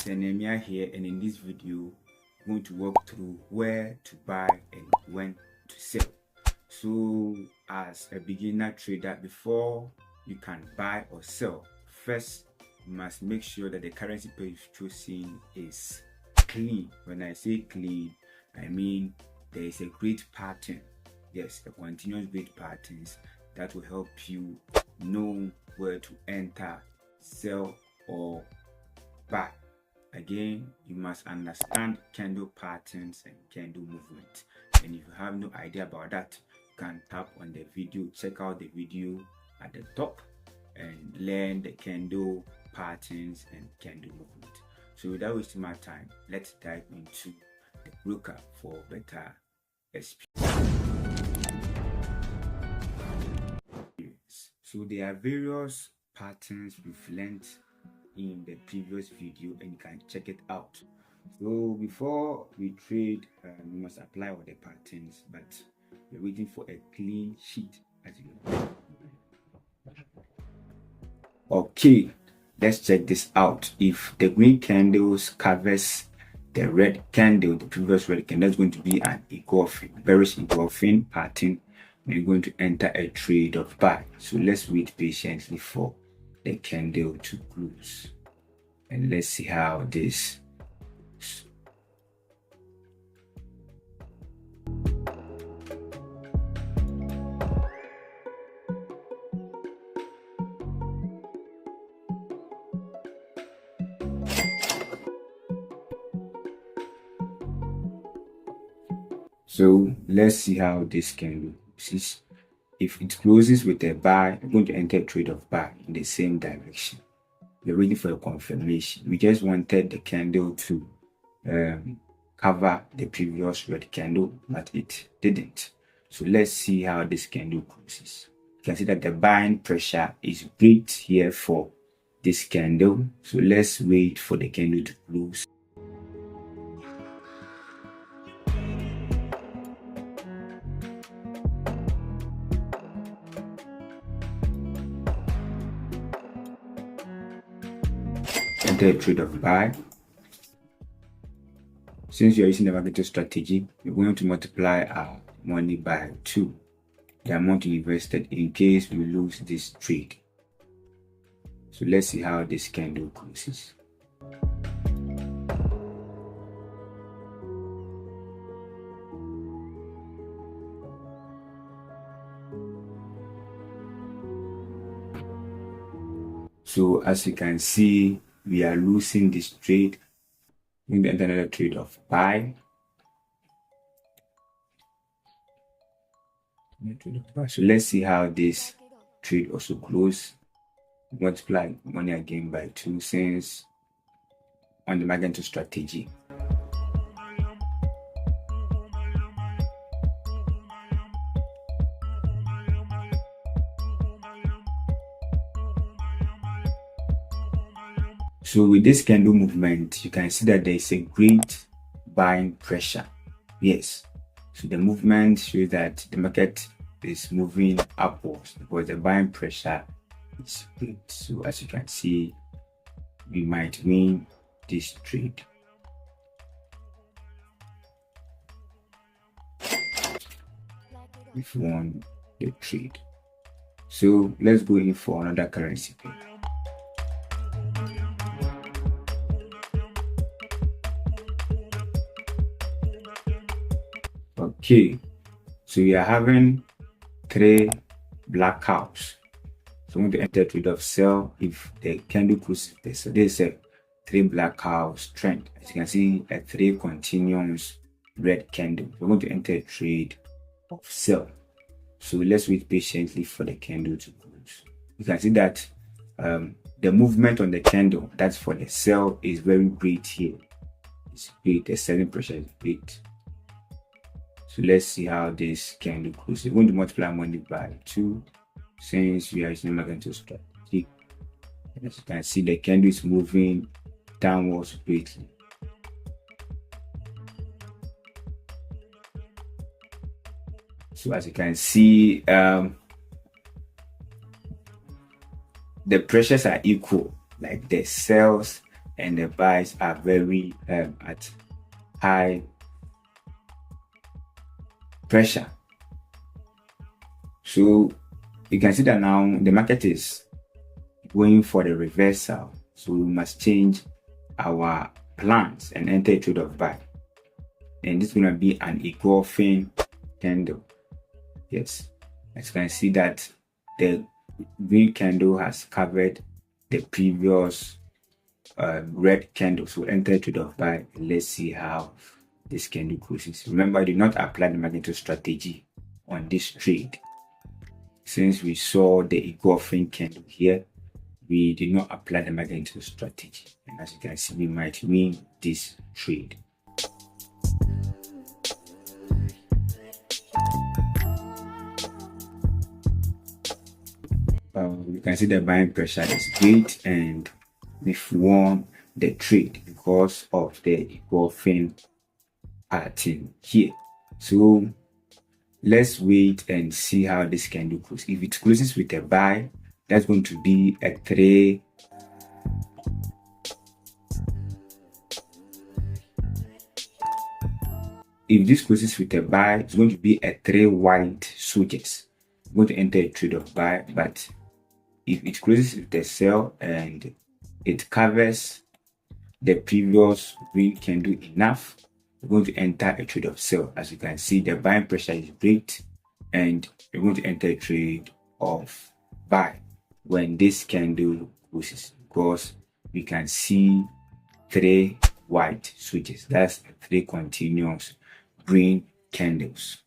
Senemia here, and in this video I'm going to walk through where to buy and when to sell. So as a beginner trader, before you can buy or sell, first you must make sure that the currency pair you've chosen is clean. When I say clean, I mean there is a great pattern. Yes, a continuous great patterns that will help you know where to enter, sell or buy. Again, you must understand candle patterns and candle movement. And if you have no idea about that, you can tap on the video, check out the video at the top and learn the candle patterns and candle movement. So without wasting my time, let's dive into the broker for better experience. So there are various patterns we've learned in the previous video and you can check it out. So before we trade, we must apply all the patterns, but we're waiting for a clean sheet as you know. Okay, let's check this out. If the green candles covers the red candle, the previous red candle, that's going to be an engulfing, bearish engulfing pattern. We're going to enter a trade of buy. So let's wait patiently for the candle to close and let's see how this goes. So let's see how this candle closes. If it closes with a buy, I'm going to enter a trade of buy in the same direction. We're waiting for a confirmation. We just wanted the candle to cover the previous red candle, but it didn't. So let's see how this candle closes. You can see that the buying pressure is great here for this candle. So let's wait for the candle to close. Enter a trade of buy. Since you're using the market strategy, we're going to multiply our money by 2, the amount we invested, in case we lose this trade. So let's see how this candle closes. So as you can see, we are losing this trade. We need to enter another trade of buy. So let's see how this trade also closes. Multiply money again by 2 since on the Magento strategy. So with this candle movement, you can see that there is a great buying pressure. Yes. So the movement shows that the market is moving upwards because the buying pressure is great. So as you can see, we might win this trade. We've won the trade. So let's go in for another currency pair. Okay, so we are having 3 black cows. So I'm going to enter trade of sell if the candle closes this. So this is a 3 black cows trend. As you can see, a 3 continuous red candle. We're going to enter a trade of sell. So let's wait patiently for the candle to close. You can see that the movement on the candle, that's for the sell, is very great here. It's great. The selling pressure is great. So let's see how this candle closes. We're going to multiply money by 2 since we are using Magento strategy. And as you can see, the candle is moving downwards greatly. So as you can see, the pressures are equal, like the sells and the buys are very at high pressure. So you can see that now the market is going for the reversal, so we must change our plans and enter a trade of buy. And this is going to be an engulfing candle. Yes, as you can see that the green candle has covered the previous red candle. So enter a trade of buy. Let's see how this candle closes. Remember, do not apply the magnitude strategy on this trade. Since we saw the engulfing candle here, we did not apply the magnitude strategy. And as you can see, we might win this trade. You can see the buying pressure is great, and we've won the trade because of the engulfing pattern here. So let's wait and see how this candle closes. If it closes with a buy, that's going to be a 3. If this closes with a buy, it's going to be a 3 white switches. I'm going to enter a trade of buy, but if it closes with a sell and it covers the previous green candle enough, we're going to enter a trade of sell. As you can see, the buying pressure is great, and we're going to enter a trade of buy when this candle closes, because we can see 3 white switches. That's 3 continuous green candles.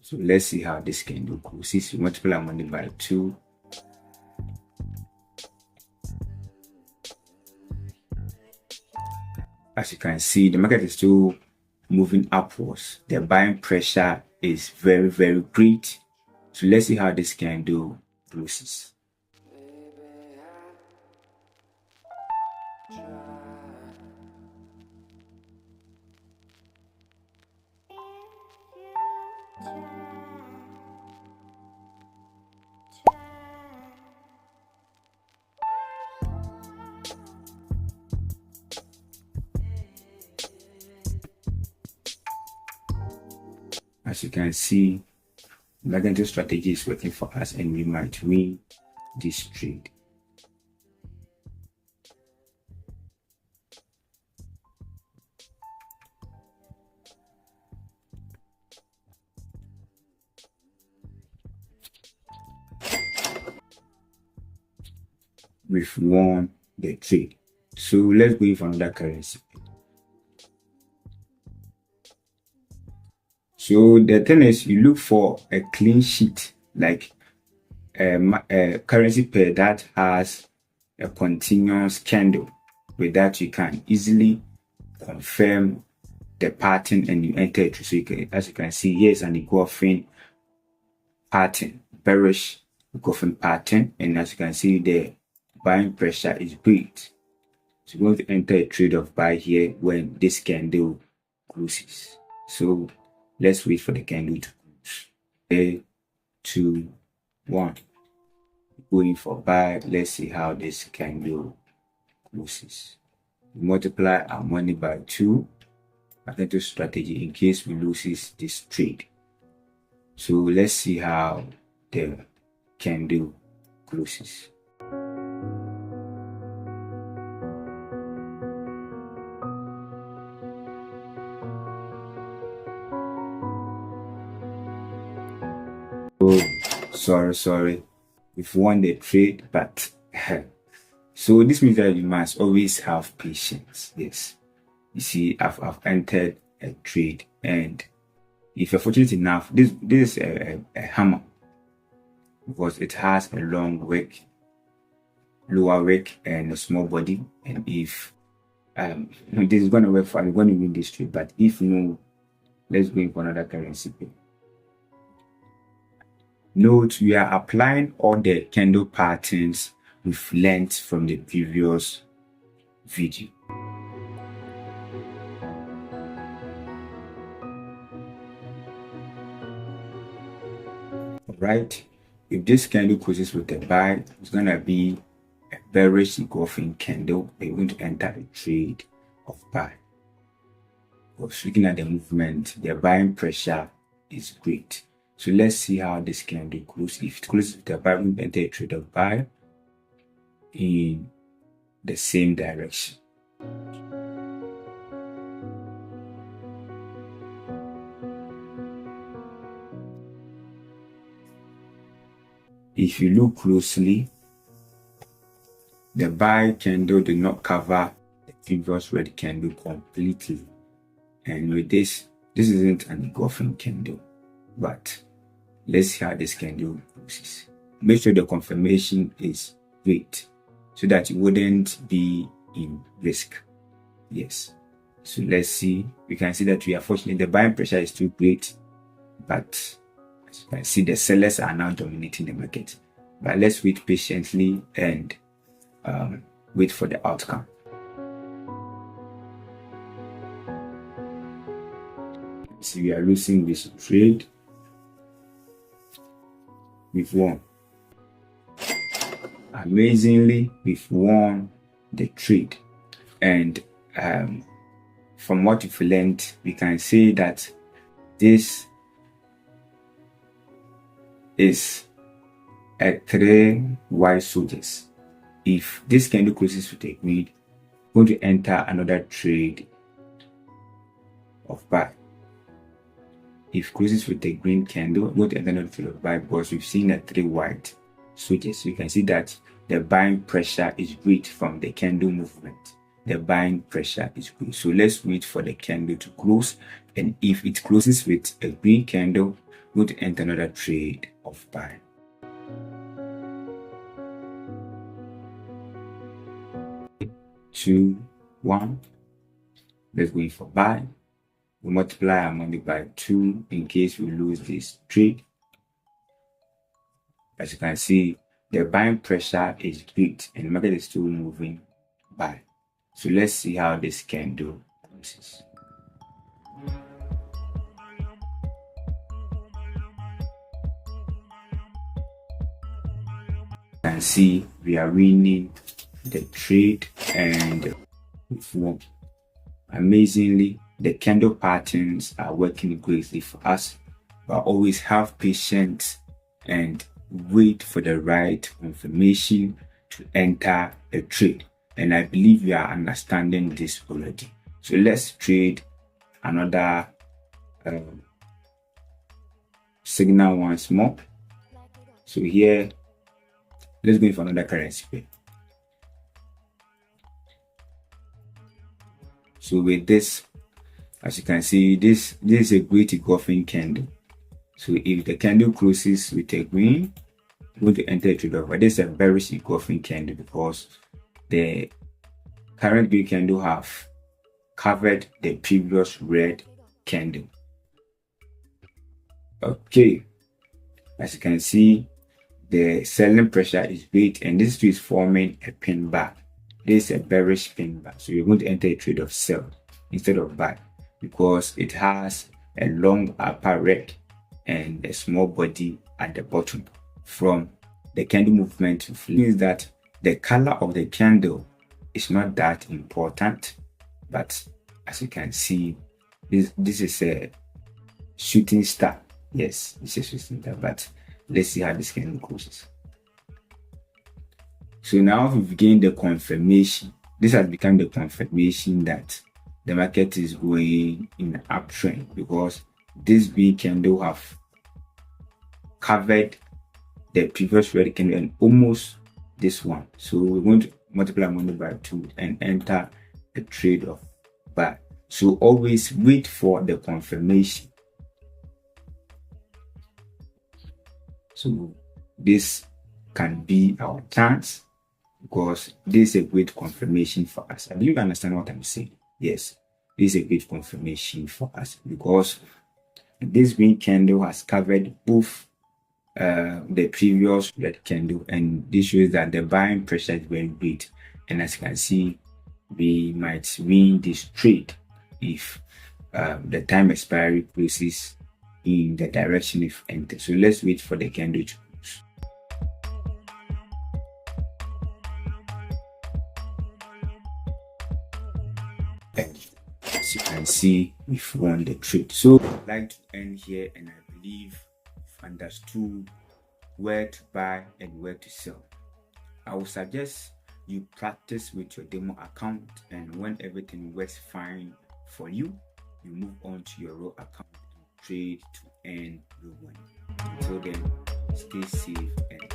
So let's see how this candle closes. We multiply our money by 2. As you can see, the market is still moving upwards. The buying pressure is very, very great. So let's see how this candle closes. As you can see, the magnitude strategy is working for us, and we might win this trade. We've won the trade. So let's go in for another currency. So the thing is, you look for a clean sheet, like a currency pair that has a continuous candle. With that, you can easily confirm the pattern and you enter it. So you can, as you can see, here's an engulfing pattern, bearish engulfing pattern, and as you can see, the buying pressure is great. So we're going to enter a trade of buy here when this candle closes. So let's wait for the candle to close. 3, 2, 1. Going for buy. Let's see how this candle closes. We multiply our money by 2. Magnitude strategy in case we loses this trade. So let's see how the candle closes. Oh, sorry. We've won the trade, but so this means that you must always have patience. Yes. You see, I've entered a trade, and if you're fortunate enough, this is a hammer, because it has a long wick, lower wick, and a small body. And if this is going to work for, I'm going to win this trade. But if no, let's go in for another currency pair. Note, we are applying all the candle patterns we've learned from the previous video. right? If this candle closes with a buy, it's gonna be a bearish engulfing candle. We're going to enter a trade of buy. Because looking at the movement, the buying pressure is great. So let's see how this candle closes. If it closes with a buy, we enter a trade of buy in the same direction. If you look closely, the buy candle did not cover the previous red candle completely. And with this isn't an engulfing candle, but let's see how this candle closes. Make sure the confirmation is great so that you wouldn't be in risk. Yes. So let's see. We can see that we are fortunate. The buying pressure is too great, but as you can see, the sellers are now dominating the market. But let's wait patiently and wait for the outcome. See, we are losing this trade. We've won. Amazingly, we've won the trade. And from what we've learned, we can say that this is a 3 white soldiers. If this candle closes with a green, we're going to enter another trade of buy. If closes with a green candle, we're going to enter another trade of buy because we've seen a 3 white soldiers. So you can see that the buying pressure is great from the candle movement. The buying pressure is good. So let's wait for the candle to close. And if it closes with a green candle, we're going to enter another trade of buy. Two, one. Let's go in for buy. We multiply our money by 2 in case we lose this trade. As you can see, the buying pressure is great and the market is still moving buy. So let's see how this candle closes. You can see we are winning the trade and we've won. Amazingly, the candle patterns are working greatly for us, but always have patience and wait for the right confirmation to enter a trade. And I believe you are understanding this already. So let's trade another signal once more. So here, let's go for another currency pair. So with this, as you can see, this is a great engulfing candle. So if the candle closes with a green, we're going to enter a trade of buy. This is a very engulfing candle because the current green candle have covered the previous red candle. Okay, as you can see, the selling pressure is great and this is forming a pin bar. This is a bearish pin bar. So you're going to enter a trade of sell instead of buy because it has a long upper red and a small body at the bottom. From the candle movement, means that the color of the candle is not that important, but as you can see, this is a shooting star. Yes, this is a shooting star, but let's see how this candle closes. So now we've gained the confirmation. This has become the confirmation that the market is going in an uptrend because this green candle have covered the previous red candle and almost this one. So we're going to multiply money by 2 and enter a trade of buy. So always wait for the confirmation. So this can be our chance because this is a great confirmation for us. I believe you understand what I'm saying. Yes, this is a great confirmation for us because this green candle has covered both the previous red candle, and this shows that the buying pressure is very great. And as you can see, we might win this trade if the time expiry closes in the direction we've entered. So let's wait for the candle to close. And as you can see, we've won the trade. So I'd like to end here, and I believe you've understood where to buy and where to sell. I would suggest you practice with your demo account, and when everything works fine for you, you move on to your raw account and trade to earn real money. Until then, stay safe and